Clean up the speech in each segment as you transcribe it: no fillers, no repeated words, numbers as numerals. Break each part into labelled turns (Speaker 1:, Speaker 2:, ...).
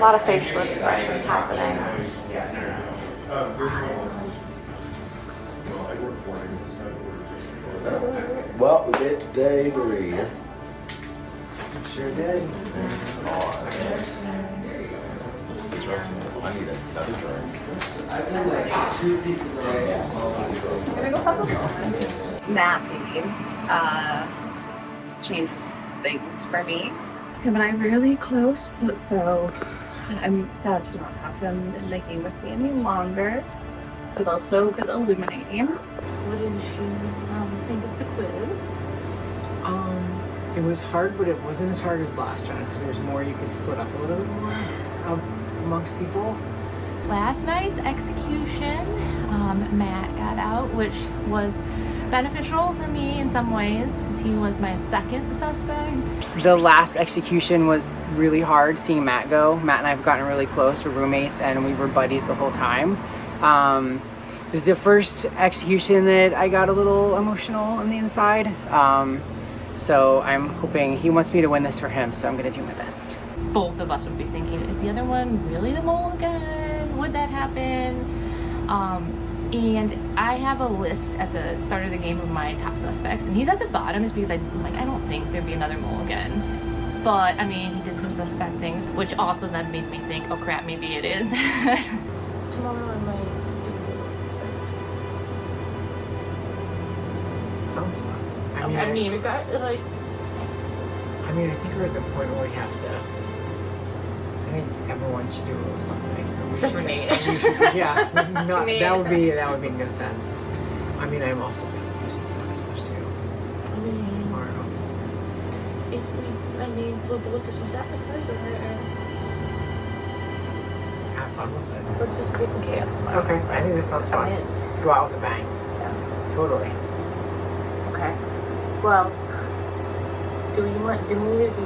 Speaker 1: lot of facial expressions happening.
Speaker 2: Well, we did today 3.
Speaker 3: Sure did.
Speaker 2: This is stressful. I need another drink.
Speaker 1: Napping changes things for me.
Speaker 4: Him and I are really close, so I'm sad to not have him in the game with me any longer, but also a bit illuminating.
Speaker 1: What did you think of the quiz?
Speaker 3: It was hard, but it wasn't as hard as last round because there's more you could split up a little bit more amongst people.
Speaker 5: Last night's execution, Matt got out, which was beneficial for me in some ways because he was my second suspect.
Speaker 3: The last execution was really hard seeing Matt go. Matt and I have gotten really close. We're roommates and we were buddies the whole time. It was the first execution that I got a little emotional on the inside. So I'm hoping he wants me to win this for him, so I'm gonna do my best.
Speaker 5: Both of us would be thinking, is the other one really the mole again? Would that happen? And I have a list at the start of the game of my top suspects, and he's at the bottom just because I don't think there'd be another mole again. But I mean, he did some suspect things, which also then made me think, oh crap, maybe it is.
Speaker 1: Tomorrow I might
Speaker 3: It sounds fun.
Speaker 1: I mean, we got like.
Speaker 3: I mean, I think we're at the point where we have to. I think everyone should do a little something.
Speaker 1: Except for Nate.
Speaker 3: Yeah, no, that would make no sense. I mean, I'm also going to do some sabotage too.
Speaker 1: I mean,
Speaker 3: Tomorrow.
Speaker 1: We'll look at some sabotage
Speaker 3: Have fun with it.
Speaker 1: Let's just create some chaos tomorrow.
Speaker 3: Okay, I think that sounds fun. Go out with a bang.
Speaker 1: Yeah.
Speaker 3: Totally.
Speaker 1: Okay. Well, do we need to be?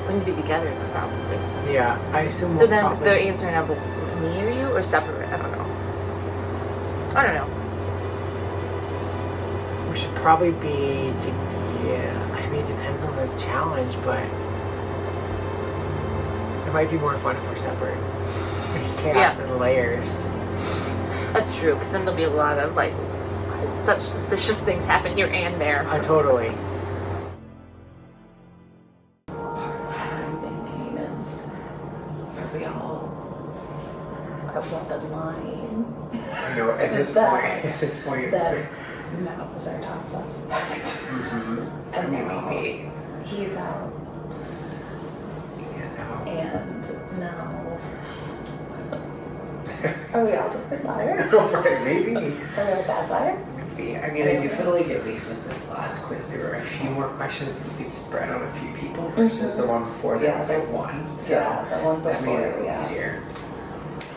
Speaker 1: We need to be together, probably.
Speaker 3: Yeah, I assume.
Speaker 1: So
Speaker 3: we'll
Speaker 1: then
Speaker 3: probably...
Speaker 1: they're answering out with me or you or separate? I don't know.
Speaker 3: We should probably be. Yeah, I mean, it depends on the challenge, but it might be more fun if we're separate. Chaos and layers.
Speaker 1: That's true, because then there'll be a lot of like such suspicious things happen here and there.
Speaker 3: Totally.
Speaker 4: I'm thinking is, are we all at one line?
Speaker 3: I know, at this point,
Speaker 4: That Matt was our top suspect. And now he's out. And now, are we all just good liars?
Speaker 6: Maybe.
Speaker 4: Are we all bad liars?
Speaker 6: Maybe. I mean, I do feel like at least with this last quiz, there were a few more questions that you could spread on a few people versus the one before that was like one. So
Speaker 4: yeah, the one before,
Speaker 6: that made it
Speaker 4: yeah.
Speaker 6: easier.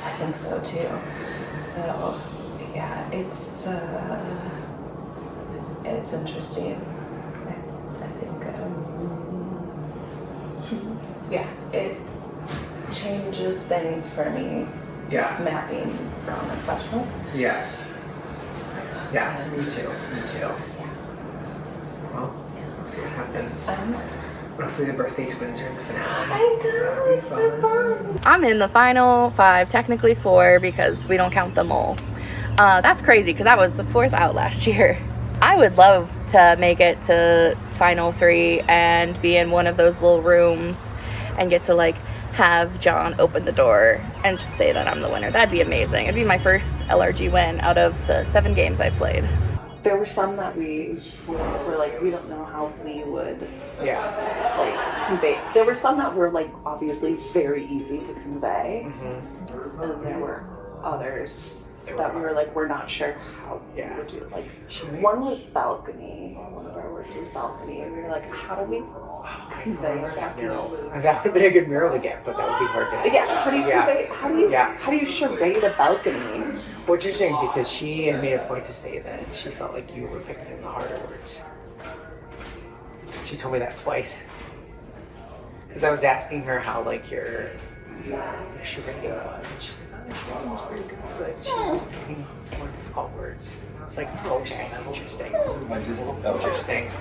Speaker 4: I think so too. So, yeah, it's interesting. I think, yeah, it changes things for me.
Speaker 6: Yeah.
Speaker 4: Matt being gone, especially.
Speaker 6: Yeah. Yeah, me too. Well, we'll see what happens. Hopefully the birthday twins are in the finale.
Speaker 4: I know, it's so fun.
Speaker 5: I'm in the final 5, technically 4 because we don't count the mole. That's crazy because I was the 4th out last year. I would love to make it to final 3 and be in one of those little rooms and get to like have John open the door and just say that I'm the winner. That'd be amazing. It'd be my first LRG win out of the 7 games I've played.
Speaker 4: There were some that we were like, we don't know how we would like convey. There were some that were like obviously very easy to convey. Mm-hmm. And there were others that we were like, we're not sure how we would do it. Like one was balcony. One of our words was balcony, and we were like, how do we convey balcony?
Speaker 3: That would be a good mural to get, but that would be hard to.
Speaker 4: Yeah, how do you convey? How do you charade a balcony?
Speaker 3: Which is interesting because she had made a point to say that she felt like you were picking in the harder words. She told me that twice. Because I was asking her how like your charade was, and she's like, oh, the charade was pretty good, but she was picking more difficult words. And I was like, oh, okay, interesting. Interesting.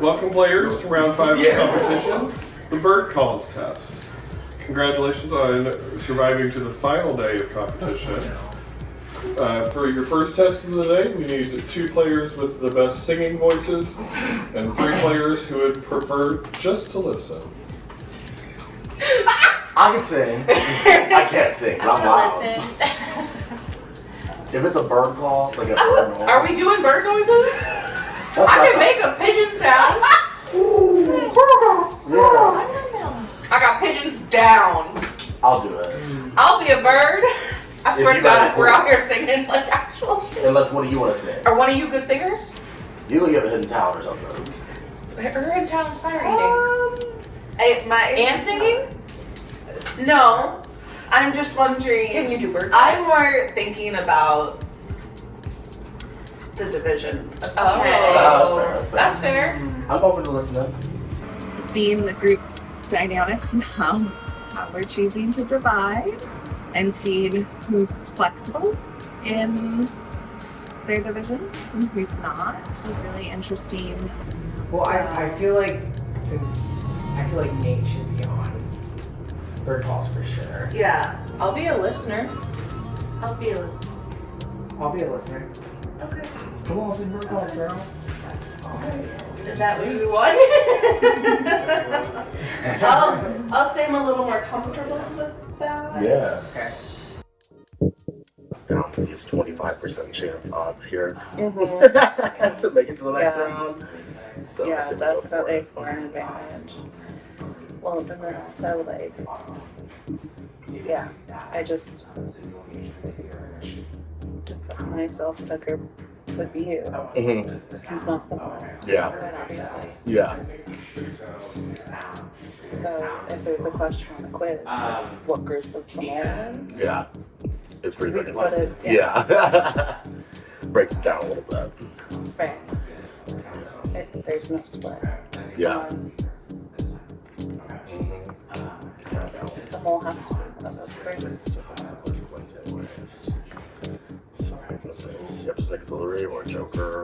Speaker 7: Welcome players to round 5 of the competition. The bird calls test. Congratulations on surviving to the final day of competition. For your first test of the day, we need 2 players with the best singing voices and 3 players who would prefer just to listen.
Speaker 2: I can sing. I can't sing, but I'm loud. If it's a bird call, like a bird noise.
Speaker 5: Are we doing bird noises?
Speaker 2: That's
Speaker 5: I
Speaker 2: like
Speaker 5: can make a pigeon sound.
Speaker 2: Yeah.
Speaker 5: I got pigeons down.
Speaker 2: I'll do it.
Speaker 5: I'll be a bird. I
Speaker 2: If
Speaker 5: swear to
Speaker 2: you got
Speaker 5: God,
Speaker 2: it,
Speaker 5: if we're
Speaker 2: cool.
Speaker 5: out here singing like actual shit.
Speaker 2: Unless one of you want to sing.
Speaker 5: Are one of you good singers?
Speaker 2: You will give a hidden talent or something.
Speaker 5: Her in town's fire eating. And singing?
Speaker 4: No, I'm just wondering.
Speaker 5: Can you do bird
Speaker 4: I'm
Speaker 5: noises?
Speaker 4: more thinking about the division.
Speaker 5: Oh,
Speaker 2: That's fair. I'm open to listening.
Speaker 8: Seeing the group dynamics and how we're choosing to divide, and seeing who's flexible in their divisions and who's not is really interesting.
Speaker 6: Well, I feel like Nate should be on bird calls for sure.
Speaker 4: Yeah.
Speaker 5: I'll be a listener. I'll be a listener.
Speaker 6: I'll be a listener.
Speaker 4: Okay.
Speaker 6: Come on, do bird calls, girl.
Speaker 5: Is that what you want?
Speaker 4: I'll say I'm a little more comfortable with that.
Speaker 2: Yeah.
Speaker 6: Okay.
Speaker 2: Down to these 25% chance odds here
Speaker 4: Mm-hmm.
Speaker 2: to make it to the next
Speaker 4: Yeah.
Speaker 2: round. So I
Speaker 4: Yeah,
Speaker 2: said to go for
Speaker 4: definitely
Speaker 2: it.
Speaker 4: for an advantage. Well, then we're also like, yeah, I just put myself in a group with you.
Speaker 2: Mhm.
Speaker 4: He's not the one.
Speaker 2: Yeah.
Speaker 4: But obviously.
Speaker 2: Yeah.
Speaker 4: So if there's a question on the quiz, like, what group was the one?
Speaker 2: Yeah. It's pretty
Speaker 4: We
Speaker 2: good.
Speaker 4: put it,
Speaker 2: Yeah. Breaks it down a little bit.
Speaker 4: Right. There's no split.
Speaker 2: Yeah.
Speaker 4: The whole has to be one of those groups.
Speaker 2: You have to say auxiliary or joker.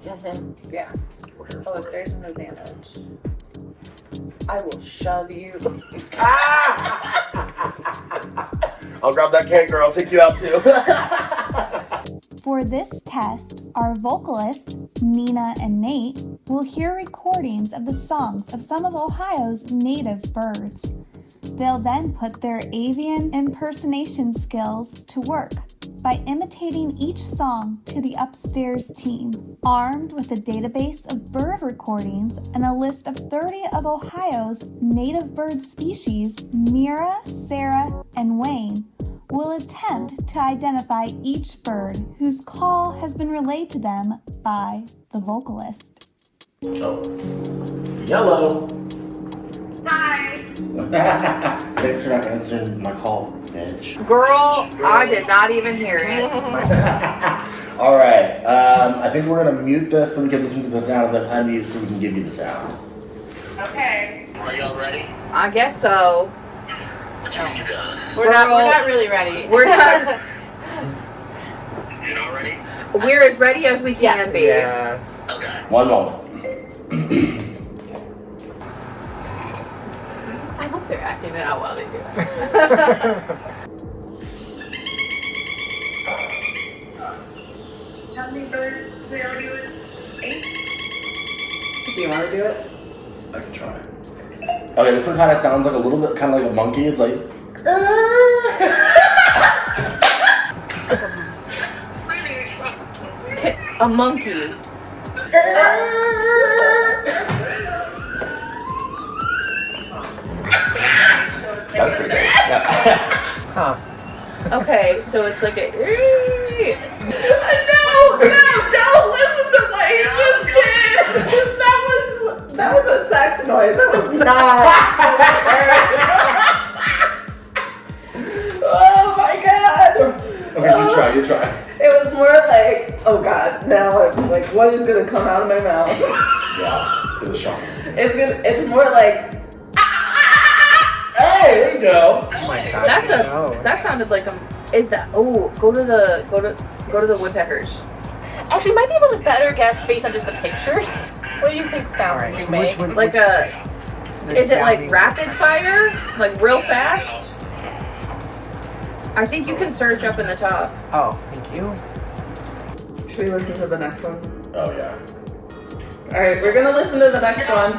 Speaker 4: Yeah.
Speaker 2: We're here
Speaker 4: Oh,
Speaker 2: for
Speaker 4: if
Speaker 2: it.
Speaker 4: there's an advantage, I will shove you.
Speaker 2: I'll grab that cake, girl. I'll take you out too.
Speaker 9: For this test, our vocalist, Nina and Nate, will hear recordings of the songs of some of Ohio's native birds. They'll then put their avian impersonation skills to work by imitating each song to the upstairs team. Armed with a database of bird recordings and a list of 30 of Ohio's native bird species, Mira, Sarah, and Wayne will attempt to identify each bird whose call has been relayed to them by the vocalist.
Speaker 2: Oh. Yellow.
Speaker 5: Hi.
Speaker 2: Thanks for not answering my call, bitch.
Speaker 5: Girl, I did not even hear it.
Speaker 2: All right. I think we're gonna mute this so we can listen to the sound, and then unmute so we can give you the sound.
Speaker 5: Okay.
Speaker 2: Are y'all ready?
Speaker 5: I guess so.
Speaker 1: We're not really ready.
Speaker 5: We're not.
Speaker 2: You're not ready?
Speaker 5: We're as ready as we can be.
Speaker 6: Yeah.
Speaker 2: Okay. One moment.
Speaker 1: I hope they're acting it out while they do it.
Speaker 10: How many birds we are doing? 8?
Speaker 4: Do you want to do it?
Speaker 2: I can try. Okay, this one kind of sounds like a little bit, kind of like a monkey. It's like.
Speaker 1: A monkey.
Speaker 2: That's pretty good. Yeah.
Speaker 6: Huh.
Speaker 1: Okay, so it's like a.
Speaker 4: No, don't listen to what he just did. That was a sex noise. That was not. Oh my god.
Speaker 2: Okay, you try.
Speaker 4: It was more like, oh god, now I'm like, what is gonna come out of my mouth?
Speaker 2: Yeah, it was shocking.
Speaker 4: It's more like,
Speaker 2: Hey, there you go.
Speaker 6: Oh my god.
Speaker 1: That's
Speaker 6: who
Speaker 1: a.
Speaker 6: knows?
Speaker 1: That sounded like a. Is that? Oh, go to the woodpeckers. Actually, you might be able to better guess based on just the pictures. What do you think sound
Speaker 6: Alright,
Speaker 1: you
Speaker 6: so
Speaker 1: make?
Speaker 6: which one-
Speaker 1: Like
Speaker 6: which-
Speaker 1: a.
Speaker 5: Is it like rapid fire? Like real fast? I think you can search up in the top.
Speaker 3: Oh, thank you.
Speaker 4: Should we listen to the next one?
Speaker 2: Oh yeah.
Speaker 4: All right, we're gonna listen to the next one.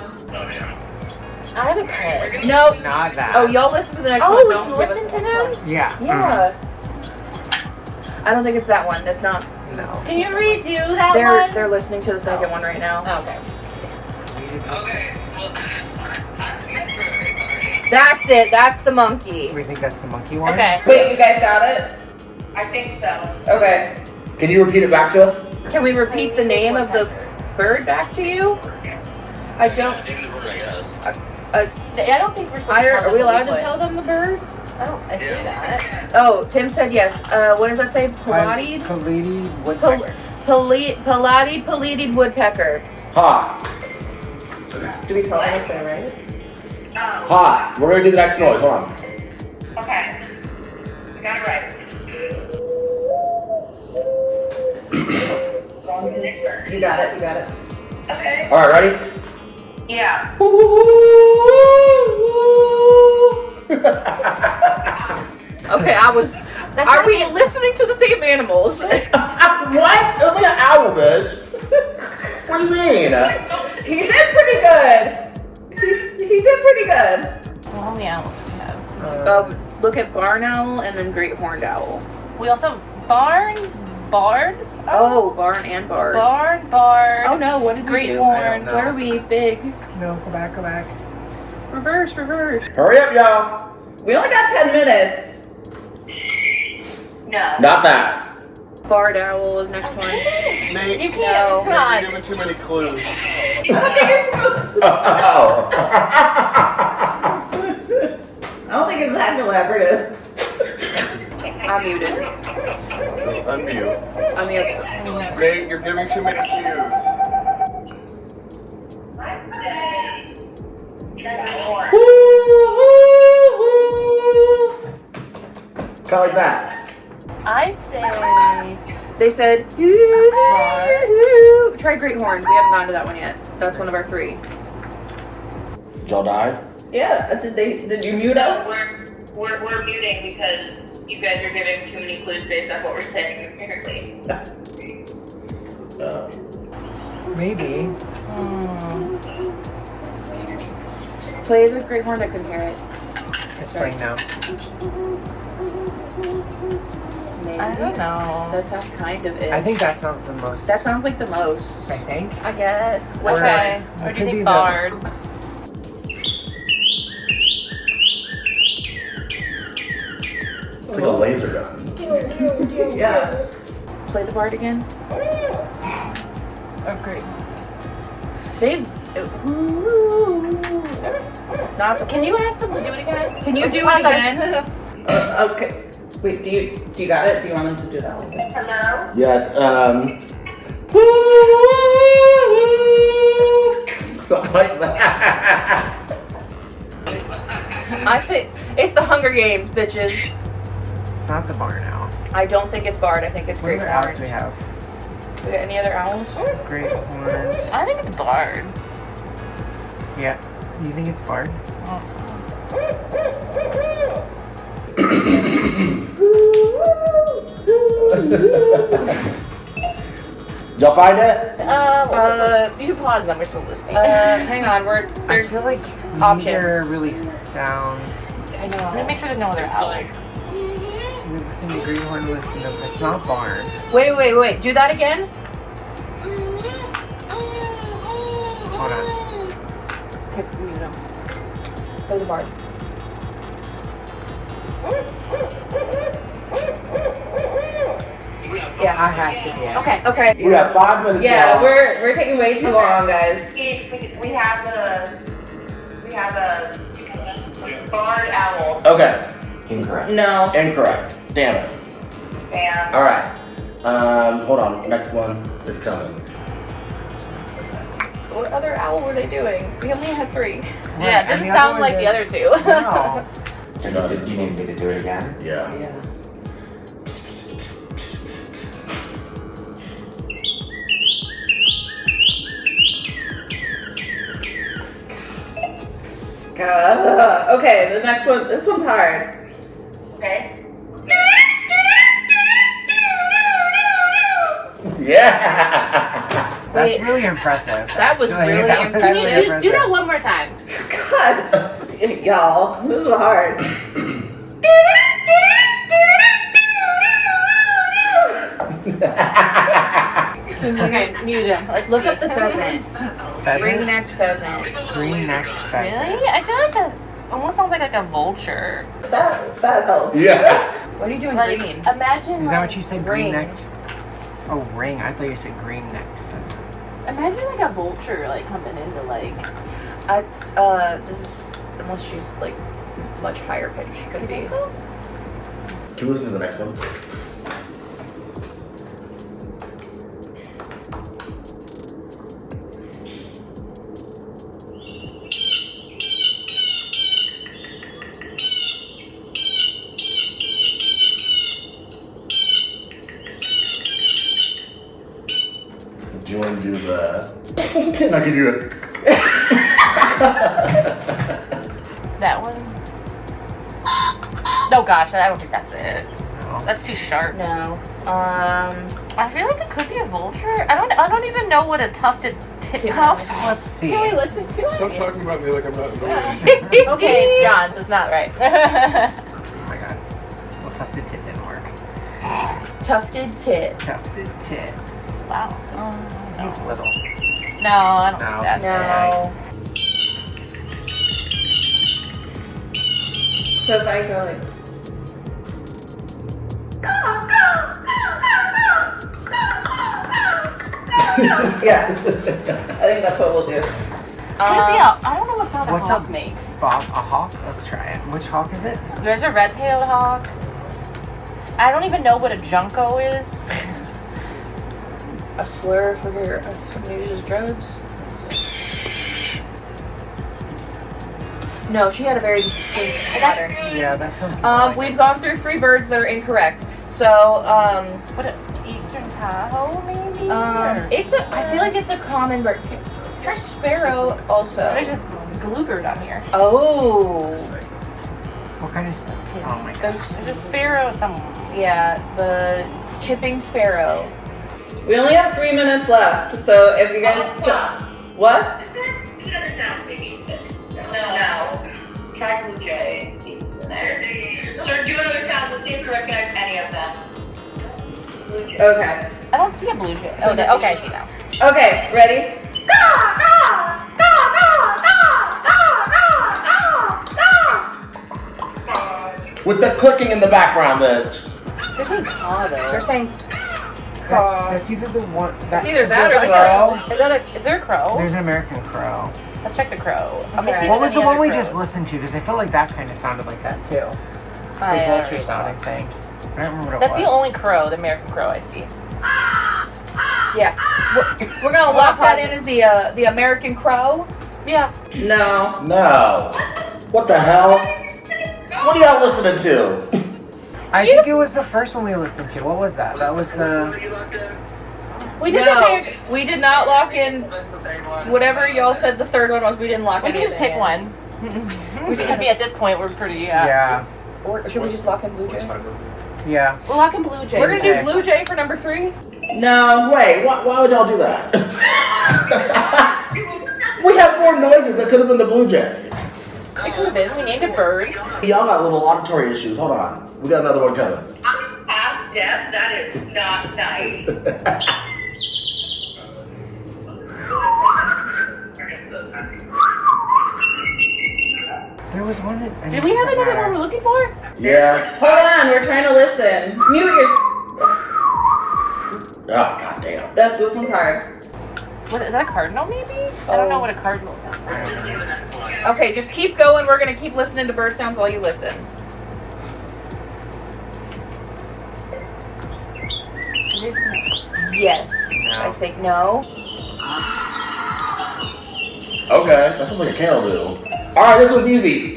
Speaker 1: I haven't heard.
Speaker 5: No.
Speaker 3: Not that.
Speaker 5: Oh, y'all listen to the next
Speaker 1: Oh,
Speaker 5: one.
Speaker 1: we
Speaker 5: Don't
Speaker 1: can
Speaker 5: give
Speaker 1: listen
Speaker 5: us
Speaker 1: to
Speaker 5: the
Speaker 1: them?
Speaker 5: next one.
Speaker 3: Yeah.
Speaker 5: Yeah. I don't think it's that one. That's not.
Speaker 3: No.
Speaker 1: Can you redo that
Speaker 5: They're
Speaker 1: one?
Speaker 5: they're listening to the second one right now.
Speaker 1: Okay.
Speaker 5: That's it. That's the monkey.
Speaker 3: We think that's the monkey one?
Speaker 1: Okay.
Speaker 4: Wait, you guys got it?
Speaker 10: I think so.
Speaker 4: Okay.
Speaker 2: Can you repeat it back to us?
Speaker 5: Can we repeat the name of the bird back to you? I don't.
Speaker 1: I don't think we're supposed to tell
Speaker 5: Are
Speaker 1: them
Speaker 5: we
Speaker 1: what
Speaker 5: allowed to
Speaker 1: put.
Speaker 5: tell them the bird?
Speaker 1: I see that.
Speaker 5: Oh, Tim said yes. What does that say? Pilated?
Speaker 3: Pilated woodpecker.
Speaker 5: Pilated woodpecker.
Speaker 2: Hot.
Speaker 4: Do we tell them if they're right?
Speaker 10: Oh,
Speaker 2: Hot. We're gonna do the next noise. Hold on.
Speaker 10: okay. You got it right. Go on to the next bird.
Speaker 4: You got it. You got it.
Speaker 10: Okay.
Speaker 2: All right, ready?
Speaker 10: Yeah.
Speaker 5: Okay, I was. Are we listening to the same animals?
Speaker 2: What? It was like an owl, bitch. What do you mean?
Speaker 4: He did pretty good. He did pretty good.
Speaker 1: How many owls do we have?
Speaker 5: Look at barn owl and then great horned owl.
Speaker 1: We also have bard.
Speaker 5: Oh, barn and bard.
Speaker 1: Bard.
Speaker 5: Oh no, what did
Speaker 1: Great
Speaker 5: we do?
Speaker 1: horn.
Speaker 5: What are we? Big.
Speaker 3: No, go back, go back.
Speaker 5: Reverse.
Speaker 2: Hurry up, y'all.
Speaker 4: We only got 10 minutes.
Speaker 10: No.
Speaker 2: Not that.
Speaker 5: Bard owl is next one.
Speaker 7: Nate,
Speaker 1: You can't.
Speaker 5: No.
Speaker 1: It's not.
Speaker 7: you're giving too many clues.
Speaker 4: I don't think you're supposed to.
Speaker 2: Oh.
Speaker 4: I don't think it's that collaborative.
Speaker 5: I'm muted.
Speaker 7: Unmute.
Speaker 5: I'm muted.
Speaker 7: Nate, you're giving too many cues.
Speaker 2: Kind of like that.
Speaker 1: I say.
Speaker 5: They said. Try great horn. We haven't gotten to that one yet. That's one of our 3.
Speaker 2: Did y'all die?
Speaker 4: Yeah. Did you mute us?
Speaker 10: We're muting because you guys are giving too many clues based on what we're saying, apparently.
Speaker 3: Maybe.
Speaker 5: Play the great horn. I couldn't hear it.
Speaker 3: It's playing now.
Speaker 5: Maybe.
Speaker 1: I don't know.
Speaker 5: That sounds kind of it.
Speaker 3: I think that sounds the most.
Speaker 5: That sounds like the most.
Speaker 3: I think.
Speaker 1: I guess.
Speaker 5: Which
Speaker 1: Which way?
Speaker 3: Or
Speaker 1: Or do
Speaker 3: could
Speaker 1: you
Speaker 3: be
Speaker 1: think
Speaker 3: the-
Speaker 1: bard?
Speaker 2: It's like a laser gun.
Speaker 4: Yeah.
Speaker 5: Play the bard again.
Speaker 1: Oh, great.
Speaker 5: They've. It's not the.
Speaker 1: Can you ask them to do it again?
Speaker 5: Can you do it
Speaker 1: Pause
Speaker 5: again?
Speaker 4: Okay. Wait. Do you got it? Do you want him to do that one?
Speaker 10: Hello?
Speaker 2: Yes. Something like that.
Speaker 5: I think it's the Hunger Games, bitches.
Speaker 3: It's not the barn owl.
Speaker 5: I don't think it's bard. I think it's
Speaker 3: What
Speaker 5: great
Speaker 3: other owls
Speaker 5: horn.
Speaker 3: do we have?
Speaker 5: We got any other owls?
Speaker 3: Great horns.
Speaker 1: I think it's bard.
Speaker 3: Yeah. You think it's barn?
Speaker 2: Y'all find it?
Speaker 1: You can pause them. We're still listening.
Speaker 5: Hang on.
Speaker 3: I
Speaker 5: There's
Speaker 3: feel like
Speaker 5: options.
Speaker 3: neither really sounds.
Speaker 1: I know. Let me make sure there's no other owl.
Speaker 3: We listen to greenhorn. Listen to. It's not barn.
Speaker 5: Wait. Do that again.
Speaker 3: Hold on.
Speaker 5: Okay, mute them. Play the bard. Yeah,
Speaker 3: I has to be.
Speaker 5: Okay.
Speaker 2: We got 5 minutes.
Speaker 4: Yeah.
Speaker 2: y'all.
Speaker 4: We're taking way too long, guys.
Speaker 10: We have a barred owl.
Speaker 2: Okay.
Speaker 6: Incorrect.
Speaker 4: No.
Speaker 2: Incorrect. Damn it.
Speaker 10: And
Speaker 2: All right. Hold on. Next one is coming.
Speaker 5: What other owl were they doing? We only had 3.
Speaker 1: Yeah, it doesn't sound like the other 2.
Speaker 3: No.
Speaker 6: Do you need me to do it again?
Speaker 2: Yeah.
Speaker 4: Yeah. Okay, the next one. This one's hard.
Speaker 10: Okay.
Speaker 2: Yeah.
Speaker 6: That's really impressive.
Speaker 1: That was
Speaker 6: actually.
Speaker 1: really
Speaker 6: That was
Speaker 1: impressive.
Speaker 6: really
Speaker 1: Do
Speaker 6: impressive.
Speaker 1: that one more time.
Speaker 4: God, y'all, this is hard.
Speaker 1: Okay, mute him. Let's look up the pheasant.
Speaker 6: Pheasant?
Speaker 1: Green-necked pheasant.
Speaker 6: Green-necked pheasant.
Speaker 5: Really? I feel like that almost sounds like a vulture.
Speaker 4: That helps.
Speaker 2: Yeah.
Speaker 1: What are you doing
Speaker 5: Like,
Speaker 1: green?
Speaker 5: imagine
Speaker 6: Is that what you said?
Speaker 1: ring.
Speaker 6: Green-necked? Oh, ring. I thought you said green-necked pheasant.
Speaker 5: Imagine like a vulture like coming into like.
Speaker 1: It's this is unless she's like much higher pitched she could be.
Speaker 2: Can we listen to the next one? Do you want to do the? I can do it.
Speaker 5: That one. No, gosh, I don't think that's it.
Speaker 6: No.
Speaker 5: That's too sharp.
Speaker 1: No.
Speaker 5: I feel like it could be a vulture. I don't even know what a tufted titmouse.
Speaker 6: Let's see.
Speaker 5: Can we listen to
Speaker 7: Stop
Speaker 5: it?
Speaker 7: talking about me like I'm not annoying.
Speaker 1: Okay, it's John, so it's not right.
Speaker 6: Oh my god. Well, tufted tit didn't work.
Speaker 1: Tufted tit.
Speaker 6: Tufted tit.
Speaker 5: Wow.
Speaker 6: He's little.
Speaker 5: No, I don't
Speaker 6: No,
Speaker 5: think that's
Speaker 1: No.
Speaker 5: it.
Speaker 4: So if I go like, yeah, I think that's what we'll do.
Speaker 5: Could it be I don't know what sound a
Speaker 6: What's
Speaker 5: hawk
Speaker 6: up,
Speaker 5: makes.
Speaker 6: Bob? A hawk? Let's try it. Which hawk is it?
Speaker 5: There's a red-tailed hawk. I don't even know what a junco is.
Speaker 1: A slur for your somebody who uses drugs. No, she had a very distinct pattern.
Speaker 6: Yeah, that sounds.
Speaker 1: We've gone through 3 birds that are incorrect. So,
Speaker 5: What Eastern Tahoe maybe?
Speaker 1: it's a. I feel like it's a common bird. Try sparrow also.
Speaker 5: There's a bluebird on here.
Speaker 1: Oh,
Speaker 6: What kind of stuff? Oh my god.
Speaker 5: There's a sparrow somewhere.
Speaker 1: yeah, the chipping sparrow.
Speaker 4: We only have 3 minutes left, so if you guys what?
Speaker 10: He doesn't sound big. No. Try blue jay and see if it's in there. Sir, do another sound. We'll see if you recognize any of them. Blue jay.
Speaker 4: Okay.
Speaker 5: I don't see a blue jay. Oh, okay, I see now.
Speaker 4: Okay, ready?
Speaker 2: With the clicking in the background, then.
Speaker 1: They're saying caw though. They're saying
Speaker 6: That's either the one.
Speaker 1: it's either
Speaker 6: is
Speaker 1: that
Speaker 6: there
Speaker 1: or
Speaker 6: a
Speaker 1: like
Speaker 6: crow?
Speaker 5: Is there a crow?
Speaker 6: There's an American crow.
Speaker 5: Let's check the crow.
Speaker 1: Okay.
Speaker 5: See if
Speaker 6: What
Speaker 5: there's
Speaker 6: was the
Speaker 5: any
Speaker 6: one
Speaker 5: other
Speaker 6: we
Speaker 5: crows.
Speaker 6: just listened to? Because I felt like that kind of sounded like that too. The
Speaker 5: I
Speaker 6: vulture
Speaker 5: don't
Speaker 6: sounding
Speaker 5: know.
Speaker 6: thing. I don't remember what
Speaker 5: That's
Speaker 6: it was.
Speaker 5: the only crow, the American crow I see.
Speaker 1: yeah. We're gonna lock that in as the American crow.
Speaker 5: Yeah.
Speaker 4: No.
Speaker 2: No. What the hell? What are y'all listening to?
Speaker 6: I think it was the first one we listened to. What was that? That was the.
Speaker 5: We did
Speaker 1: No, we did not lock in whatever y'all said the third one was. We didn't lock
Speaker 5: We
Speaker 1: any
Speaker 5: can just
Speaker 1: of
Speaker 5: pick
Speaker 1: it in.
Speaker 5: one. We should be at this point. We're pretty.
Speaker 6: Yeah.
Speaker 1: Or should we just lock in Blue Jay?
Speaker 6: Yeah.
Speaker 5: We're locking Blue Jay.
Speaker 1: We're gonna do
Speaker 6: Okay.
Speaker 1: Blue Jay for number 3.
Speaker 4: No.
Speaker 2: Wait, why would y'all do that? We have more noises. That could have been the blue jay.
Speaker 5: It could have been. We named a bird.
Speaker 2: Y'all got little auditory issues. Hold on. We got another one coming.
Speaker 10: Ask Deb, that is not nice.
Speaker 6: There was one that.
Speaker 5: Did we have another one we're looking for?
Speaker 2: Yeah.
Speaker 4: Hold on, we're trying to listen. Mute your.
Speaker 2: Oh, goddamn.
Speaker 4: This one's hard.
Speaker 5: What is that? A cardinal maybe? I don't know what a cardinal sounds like.
Speaker 1: Okay, just keep going. We're gonna keep listening to bird sounds while you listen. Yes, I think no.
Speaker 2: Okay, that sounds like a caribou. Alright, this one's easy.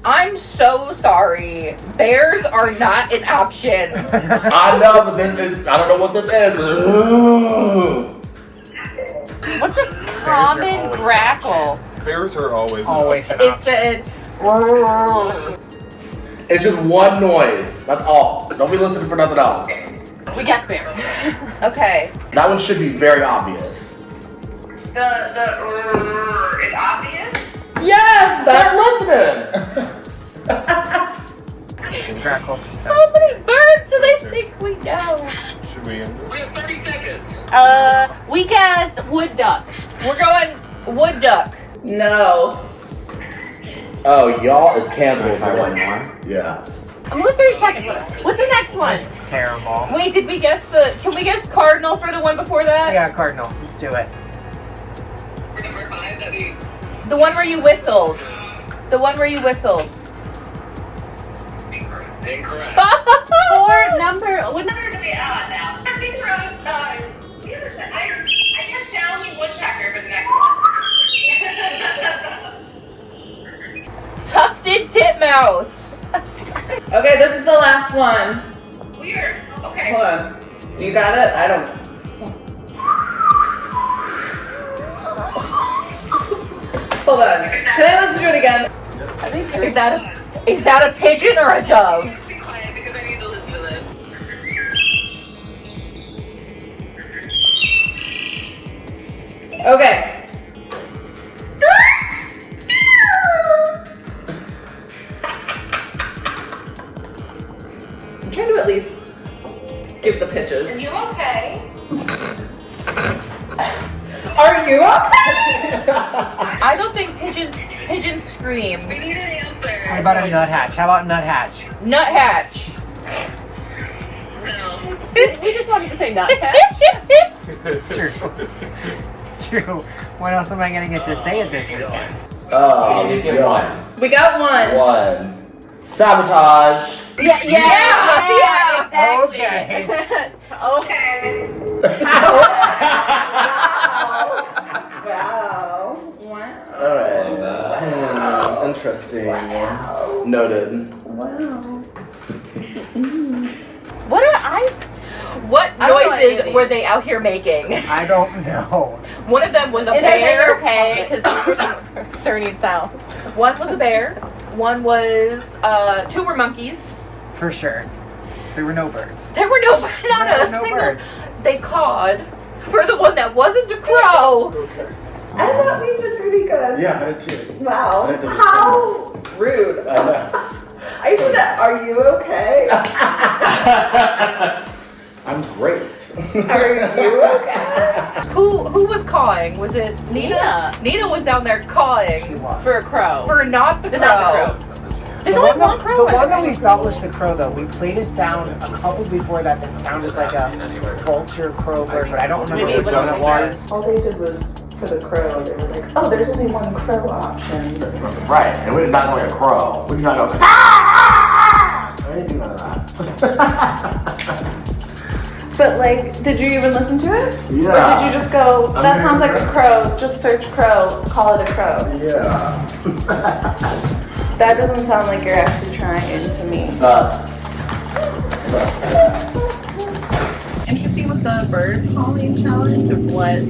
Speaker 1: I'm so sorry. Bears are not an option.
Speaker 2: I know, but this is. I don't know what this is.
Speaker 5: What's a common
Speaker 6: always
Speaker 5: grackle?
Speaker 7: Bears are always.
Speaker 3: Always an
Speaker 1: It
Speaker 3: option.
Speaker 1: said.
Speaker 2: It's just one noise. That's all. Don't be listening for nothing else.
Speaker 1: We guessed bear. Okay.
Speaker 2: That one should be very obvious.
Speaker 10: The is obvious.
Speaker 2: Yes! Start listening!
Speaker 3: Dracula just said.
Speaker 5: How many birds do they think we know?
Speaker 7: Should we end it?
Speaker 10: We have 30 seconds.
Speaker 1: We guessed wood duck.
Speaker 5: We're going wood duck.
Speaker 4: No.
Speaker 2: Oh, y'all is canceled.
Speaker 6: If I won more.
Speaker 2: Yeah.
Speaker 1: I'm with 30 seconds. What's the next one?
Speaker 3: This is terrible.
Speaker 5: Wait, did we guess can we guess cardinal for the one before that?
Speaker 3: Yeah, Cardinal. Let's do it.
Speaker 10: Number 5, that means.
Speaker 5: The one where you whistled. The one where you whistled.
Speaker 10: Incorrect.
Speaker 1: What number
Speaker 10: To be out now. I think we're out of time. I guess Downy Woodpecker for the next one.
Speaker 5: Tufted titmouse.
Speaker 4: Okay, this is the last one.
Speaker 10: Weird. Okay.
Speaker 4: Hold on. You got it? I don't. Hold on. Can I listen to it again?
Speaker 5: Is that a pigeon or a dove?
Speaker 10: Be quiet because I need to listen to this.
Speaker 4: Okay. I'm trying to at least give the pitches.
Speaker 10: Are you okay?
Speaker 4: Are you okay?
Speaker 5: I don't think pigeons scream.
Speaker 10: We need an answer.
Speaker 3: What about a nuthatch? How about nuthatch?
Speaker 5: Nuthatch.
Speaker 10: No.
Speaker 1: We just wanted to say nuthatch.
Speaker 3: It's true. It's true. When else am I gonna get to say it this weekend?
Speaker 2: Oh,
Speaker 6: You did get
Speaker 2: yeah.
Speaker 6: one.
Speaker 4: We got one.
Speaker 2: One. Sabotage.
Speaker 1: Yeah, exactly.
Speaker 3: Okay.
Speaker 10: Okay.
Speaker 4: Wow. Wow.
Speaker 2: Alright. Interesting. Noted.
Speaker 4: Wow.
Speaker 5: What
Speaker 1: I don't know
Speaker 5: noises
Speaker 1: anything.
Speaker 5: were they out here making?
Speaker 3: I don't know.
Speaker 5: One of them was a
Speaker 1: It
Speaker 5: bear.
Speaker 1: okay, because there were some concerning sounds.
Speaker 5: One was a bear. One was two were monkeys.
Speaker 3: For sure. There were no birds.
Speaker 5: There were not
Speaker 3: There
Speaker 5: a
Speaker 3: were no
Speaker 5: single.
Speaker 3: birds.
Speaker 5: They cawed for the one that wasn't a crow.
Speaker 2: Okay.
Speaker 4: I thought we did pretty good.
Speaker 2: Yeah, I did too.
Speaker 4: Wow.
Speaker 2: I did the
Speaker 4: How rude.
Speaker 2: I know.
Speaker 4: I said that. Are you okay?
Speaker 2: I'm great.
Speaker 4: Are you okay?
Speaker 5: Who was cawing? Was it Nina? Nina was down there
Speaker 3: She
Speaker 5: cawing
Speaker 3: was.
Speaker 1: For a crow.
Speaker 5: for not the crow.
Speaker 1: Not the crow. There's
Speaker 3: The
Speaker 1: only
Speaker 3: one that-
Speaker 1: one crow.
Speaker 3: The one that we thought was the crow, though, we played a sound a couple before that sounded like a vulture crow bird, but I don't remember
Speaker 1: Maybe it
Speaker 3: which
Speaker 1: was
Speaker 3: one it was.
Speaker 4: All they did was for the crow. They were like, oh, there's only one crow option.
Speaker 2: Right, and we did not sound like a crow. We did not go. I didn't do none of that.
Speaker 4: But like, did you even listen to it?
Speaker 2: Yeah.
Speaker 4: Or did you just go,
Speaker 2: I
Speaker 4: that
Speaker 2: mean-
Speaker 4: sounds like a crow, just search crow, call it a crow?
Speaker 2: Yeah.
Speaker 4: That doesn't sound like you're actually trying to me.
Speaker 2: Sus.
Speaker 8: Interesting with the bird calling challenge of what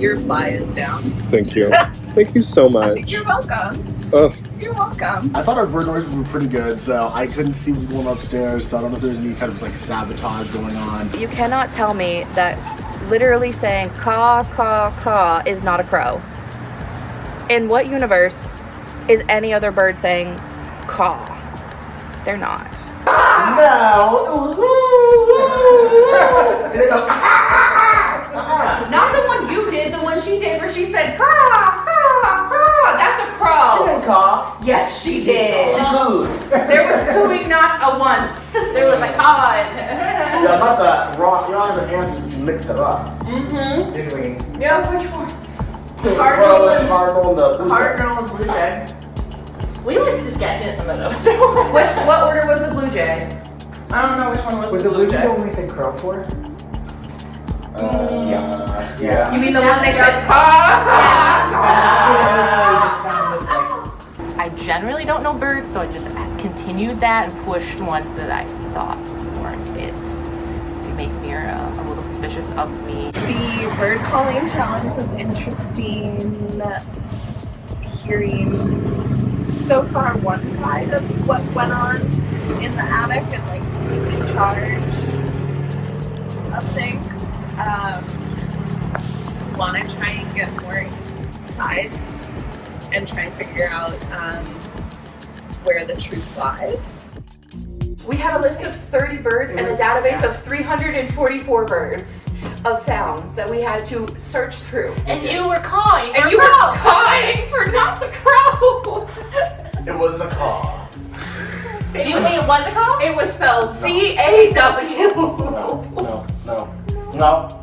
Speaker 8: your fly is down.
Speaker 7: Thank you. Thank you so much.
Speaker 8: You're welcome.
Speaker 7: Oh,
Speaker 8: You're welcome.
Speaker 11: I thought our bird noises were pretty good, so I couldn't see what was going upstairs, so I don't know if there's any kind of like sabotage going on.
Speaker 5: You cannot tell me that literally saying caw, caw, caw is not a crow. In what universe is any other bird saying caw? They're not.
Speaker 2: No.
Speaker 5: Not the one you did, the one she did where she said caw, caw, caw. That's a
Speaker 2: She
Speaker 5: crow.
Speaker 2: didn't call.
Speaker 5: Yes, she did.
Speaker 2: She cooed.
Speaker 5: There was cooing not a once. There was a caw.
Speaker 2: Yeah, not that wrong. You don't have the answers, but you mixed it up.
Speaker 4: Mm-hmm.
Speaker 3: Did we?
Speaker 4: Yeah, which ones?
Speaker 2: The crow and cardinal and the
Speaker 4: Cardinal and blue jay.
Speaker 1: We always just guessing at some of those.
Speaker 5: What order was the blue jay?
Speaker 4: I don't know which one was
Speaker 3: Was the blue jay the one we said crow for?
Speaker 2: Yeah.
Speaker 5: You mean the one they said caw,
Speaker 1: I generally don't know birds, so I just continued that and pushed ones that I thought weren't it. make Mira a little suspicious of me.
Speaker 8: The bird calling challenge was interesting. Hearing so far one side of what went on in the attic and like who's in charge of things. Want to try and get more sides and try and figure out where the truth lies.
Speaker 5: We had a list of 30 birds and a database of 344 birds of sounds that we had to search through. And you were cawing. And you were cawing for not the crow.
Speaker 2: It wasn't a caw.
Speaker 5: Did you say it was a caw? It was spelled C-A-W.
Speaker 2: No.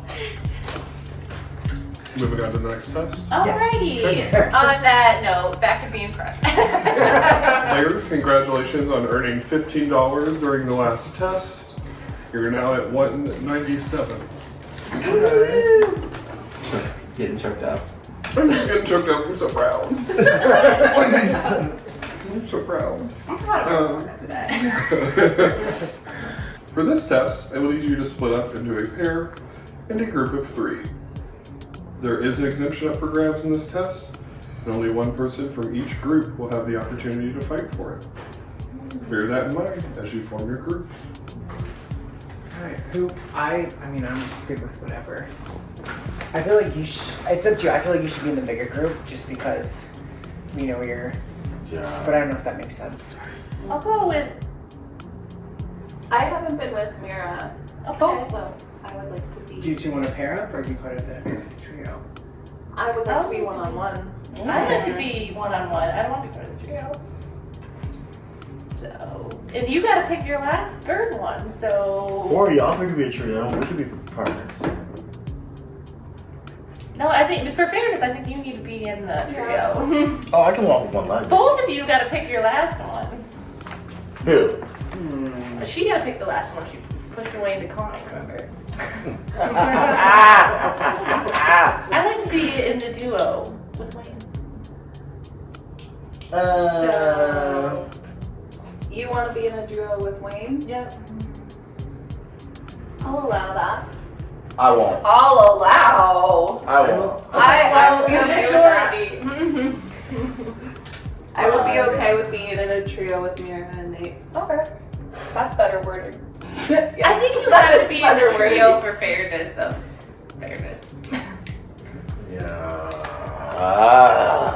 Speaker 7: Moving on to the next test.
Speaker 5: Alrighty. On that note, back to being friends.
Speaker 7: Players, congratulations on earning $15 during the last test. You're now at 197.
Speaker 6: Getting choked up.
Speaker 7: I'm just getting choked up. I'm so proud. I'm so proud.
Speaker 5: I'm proud of everyone for that.
Speaker 7: For this test, I will need you to split up into a pair and a group of 3. There is an exemption up for grabs in this test, and only one person from each group will have the opportunity to fight for it. Bear that in mind as you form your group.
Speaker 3: Alright, I mean, I'm good with whatever. I feel like you should, it's up to you. I feel like you should be in the bigger group just because, you know, you're, but I don't know if that makes sense.
Speaker 5: I'll go with,
Speaker 4: I haven't been with Mira,
Speaker 5: okay.
Speaker 4: so I would like to be.
Speaker 3: Do you two want to pair up or do you put it in a trio?
Speaker 4: I would like to be one-on-one.
Speaker 5: I'd like to be one-on-one. I don't want to be part of the trio. So, and you gotta pick your last bird one, so.
Speaker 11: Or y'all could be a trio. We could be partners.
Speaker 5: No, I think, for fairness, I think you need to be in the trio.
Speaker 11: Oh, I can walk with one leg.
Speaker 5: Both of you gotta pick your last one.
Speaker 11: Who?
Speaker 5: She gotta pick the last one. She pushed her way into cawing, remember? I'd like to be in the duo with Wayne. So,
Speaker 4: You want to be in a duo with Wayne?
Speaker 5: yep.
Speaker 4: I'll allow that.
Speaker 2: I won't.
Speaker 5: I'll allow.
Speaker 2: I won't.
Speaker 4: I will be
Speaker 5: I'm
Speaker 4: okay with that.
Speaker 5: majority.
Speaker 4: I would be okay with being in a trio with Mira and Nate.
Speaker 5: Okay. That's better wording.
Speaker 4: Yes,
Speaker 5: I think you
Speaker 4: that
Speaker 5: have to
Speaker 4: is
Speaker 5: be in
Speaker 4: better
Speaker 5: the trio for fairness of fairness.
Speaker 2: Yeah.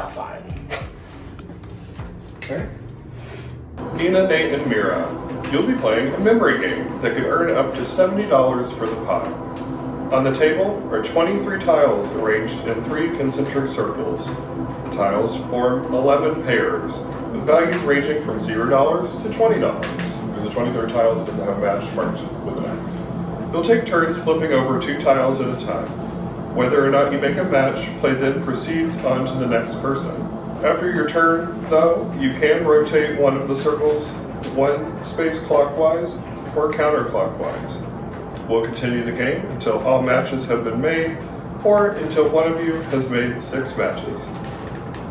Speaker 2: Fine.
Speaker 7: Okay. Nina, Nate, and Mira, you'll be playing a memory game that could earn up to $70 for the pot. On the table are 23 tiles arranged in 3 concentric circles. The tiles form 11 pairs, with values ranging from $0 to $20. There's a 23rd tile that doesn't have a match marked with an X. You'll take turns flipping over 2 tiles at a time. Whether or not you make a match, play then proceeds on to the next person. After your turn, though, you can rotate one of the circles 1 space clockwise or counterclockwise. We'll continue the game until all matches have been made, or until one of you has made 6 matches.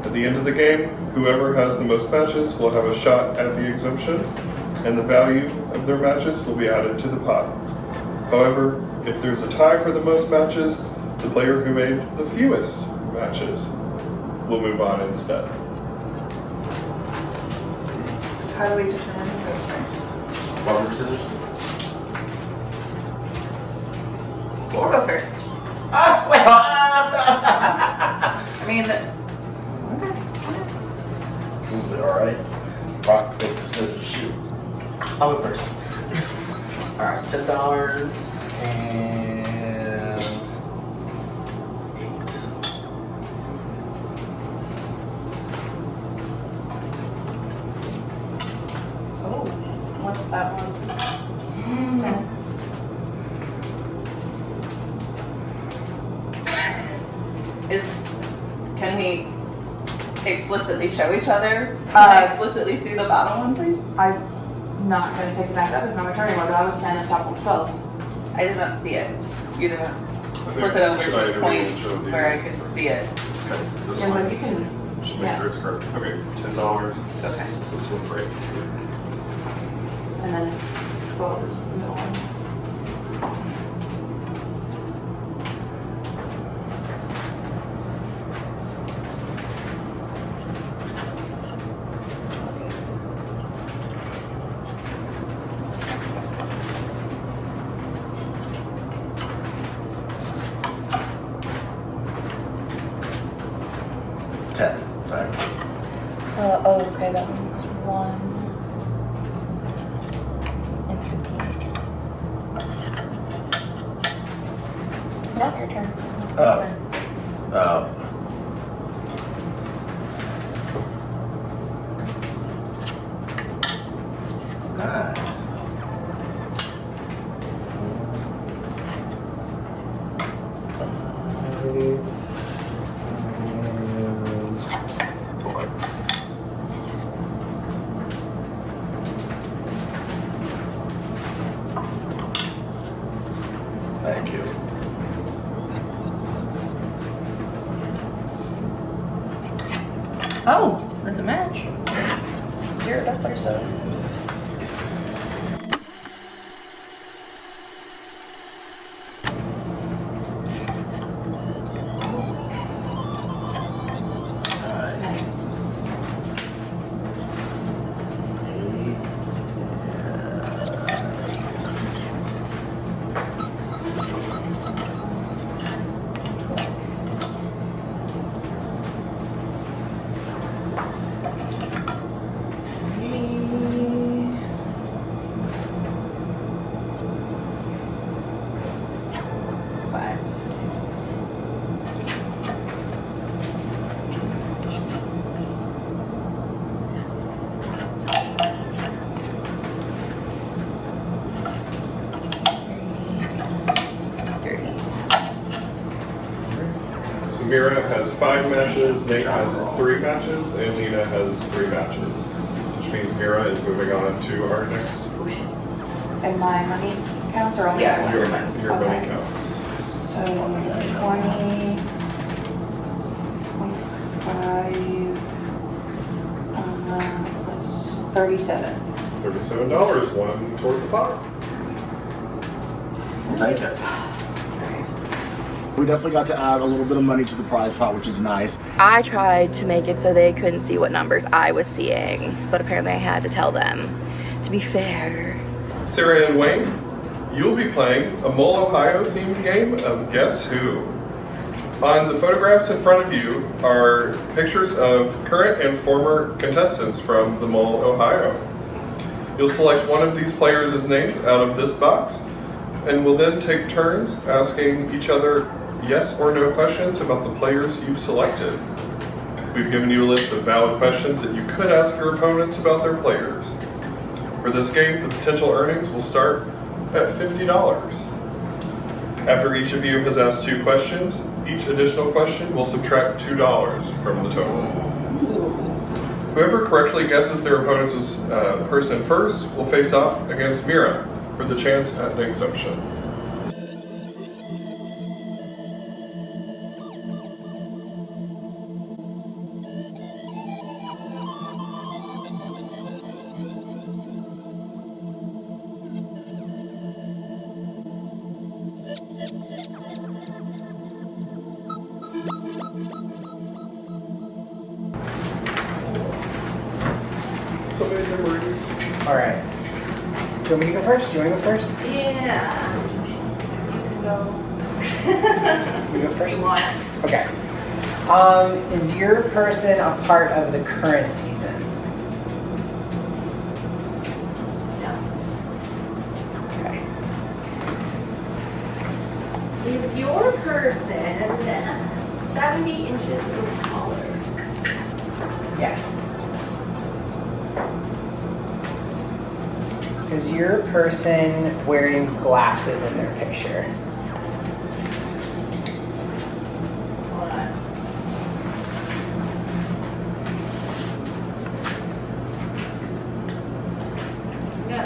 Speaker 7: At the end of the game, whoever has the most matches will have a shot at the exemption, and the value of their matches will be added to the pot. However, if there's a tie for the most matches, the player who made the fewest matches will move on instead.
Speaker 4: How do we determine who goes first?
Speaker 2: Rock, paper, scissors.
Speaker 4: We'll go first.
Speaker 2: Ah, wait.
Speaker 4: I mean,
Speaker 2: Alright. Rock, paper, scissors, shoot. I'll go first. Alright, $10 and 8.
Speaker 5: Oh, what's that one?
Speaker 4: Can we explicitly show each other? Can I explicitly see the bottom one, please?
Speaker 5: I'm not going to pick it back up. It's not my turn anymore, but I was 10 and top of 12.
Speaker 4: I did not see it. You did not flip it over to the point where I could see it.
Speaker 7: Okay, this
Speaker 5: Yeah,
Speaker 7: one.
Speaker 5: but you can,
Speaker 7: Should make sure it's correct. Okay, $10.
Speaker 4: Okay.
Speaker 7: So this one break.
Speaker 5: and then 12 is the middle one.
Speaker 2: Oh. Nice. Thank you.
Speaker 5: Oh, that's a match. 0 dollars though.
Speaker 7: Mira has 5 matches, Nate has 3 matches, and Nina has 3 matches. Which means Mira is moving on to our next portion.
Speaker 5: And my money counts or only
Speaker 3: Yeah,
Speaker 7: Your
Speaker 5: Okay.
Speaker 7: money counts.
Speaker 5: So 20, 25, plus 37.
Speaker 7: $37, one toward the pot.
Speaker 11: We'll take it. We definitely got to add a little bit of money to the prize pot, which is nice.
Speaker 5: I tried to make it so they couldn't see what numbers I was seeing, but apparently I had to tell them. To be fair.
Speaker 7: Sarah and Wayne, you'll be playing a Mole, Ohio themed game of Guess Who. On the photographs in front of you are pictures of current and former contestants from the Mole, Ohio. You'll select one of these players' names out of this box, and we'll then take turns asking each other yes or no questions about the players you've selected. We've given you a list of valid questions that you could ask your opponents about their players. For this game, the potential earnings will start at $50. After each of you has asked 2 questions, each additional question will subtract $2 from the total. Whoever correctly guesses their opponent's person first will face off against Mira for the chance at an exemption. So many memories.
Speaker 6: Alright. Do you want me to go first? Do you want to go first?
Speaker 5: Yeah.
Speaker 6: You go first?
Speaker 5: What?
Speaker 6: Okay. Is your person a part of the current season?
Speaker 5: No.
Speaker 6: Okay.
Speaker 5: Is your person 70 inches or taller?
Speaker 6: Yes. Is your person wearing glasses in their picture?
Speaker 5: Hold on. No.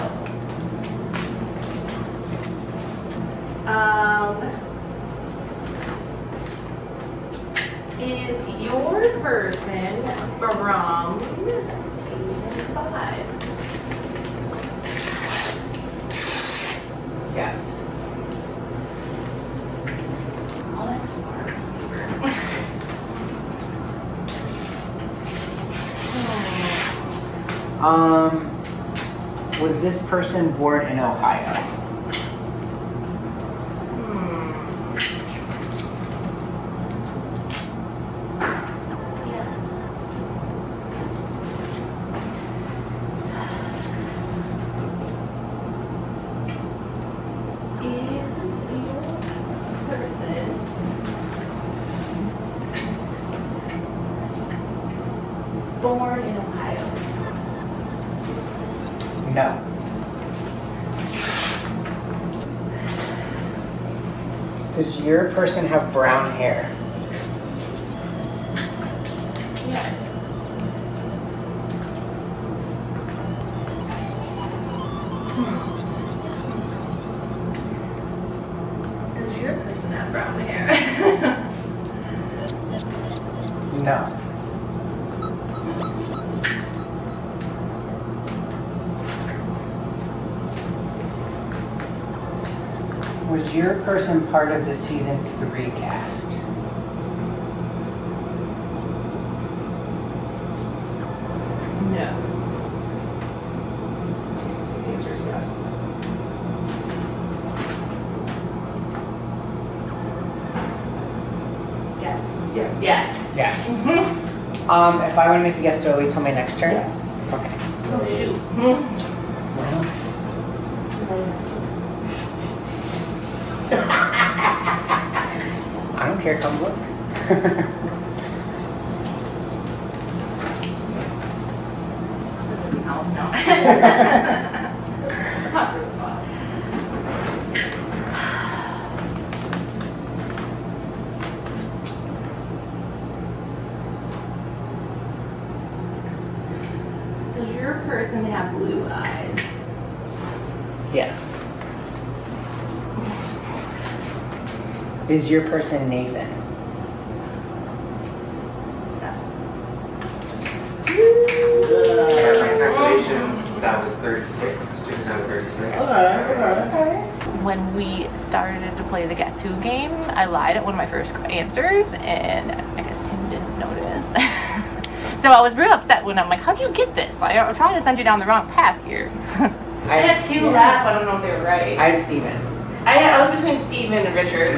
Speaker 5: Is your person from season 5?
Speaker 6: Yes.
Speaker 5: Oh, that's smart.
Speaker 6: Was this person born in Ohio?
Speaker 5: Yes. Is your person
Speaker 6: No. Does your person have brown hair?
Speaker 5: Yes. Does your person have brown hair?
Speaker 6: No. Was your person part of the season 3 cast?
Speaker 5: No. The answer is yes. Yes.
Speaker 6: Yes.
Speaker 5: Yes.
Speaker 6: Yes. If I want to make a guess, do I wait till my next turn?
Speaker 5: Yes.
Speaker 6: Okay.
Speaker 5: Oh shoot.
Speaker 6: Well, I don't care, come look.
Speaker 5: No, no. Not for the fun. Does your person have blue eyes?
Speaker 6: Yes. Is your person Nathan?
Speaker 5: Yes.
Speaker 12: My calculations, that was 36. Just out of 36.
Speaker 1: When we started to play the Guess Who game, I lied at one of my first answers, and I guess Tim didn't notice. So I was real upset when I'm like, how'd you get this? I'm trying to send you down the wrong path here. I had two left, I don't know if they were right.
Speaker 6: I have Steven.
Speaker 1: I was between Steven and Richard. I